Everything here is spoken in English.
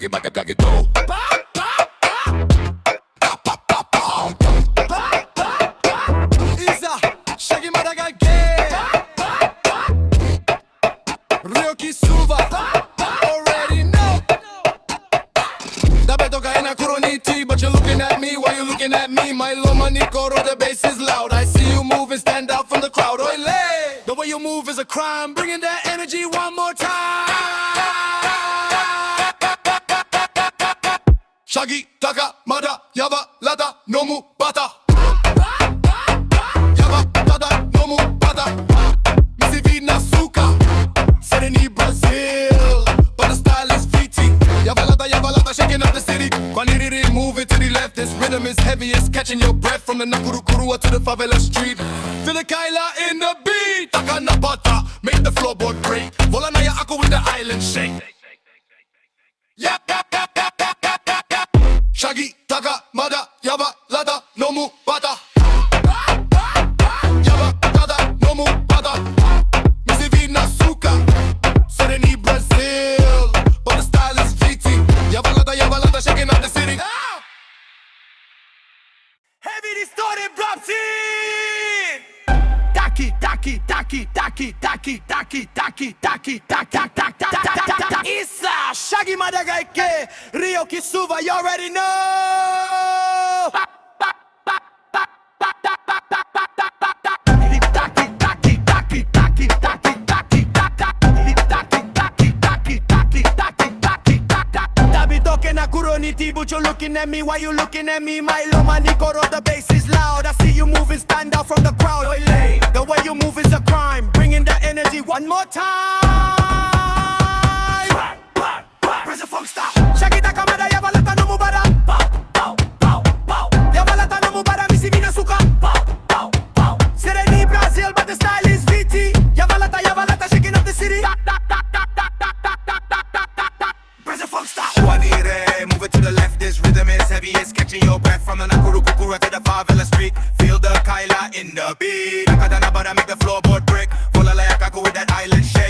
it, back it, back it, go. Isa, shaggy Mada Ryoki Suva, already know. Dabe toka ina kuroniti, but you're looking at me. Why you looking at me? My loma nikoro, the bass is loud. I see you move and stand out from the crowd. Oile, the way you move is a crime. Bringing that energy one more time. Shaggy, Taka, Mada, Yavalata, Nomu, Bata. Yavalata, Nomu, Bata. Missy Nasuka, Sereni, Brazil. But the style is VT. Yavalata, shaking up the city. Kwaniriri, moving to the left. This rhythm is heavy, it's catching your breath. From the Nakurukurua to the favela street. Feel the Kaila in the beat. Taka na Bata, make the floorboard break. Volanaya Ako with the island shake. Yap. Shaggy, Taka, Mada, Yavalata, Nomu, Bata. Yavalata, Nomu, Bata. Missy Nasuka, Sereni, Brazil. But the style is VT. Yavalata, shaking up the city. Heavy distorted drop scene. Taki. Isa, Shaggy Mada Ryoki Suva, you already know. Dabi toke na kuroniti, but you're looking at me. Why you looking at me? My loma nikoro, the bass is loud. I see you move and stand out from the crowd. Oile, the way you move is a crime. Bringing the energy one more time. Press the funk stop. Shaggy Taka Mada, Yavalata, Nomu, Bata. Yavalata, Nomu, Bata, Missy Nasuka. Sereni, Brazil, but the style is VT. Yavalata, shaking up the city. Press the funk stop. Wanire, move it to the left. This rhythm is heavy, it's catching your breath. From the Nakurukukura to the favela street. Feel the Kaila in the beat. Nakadana Bada, make the floorboard break. Vola like Ako with that island shake.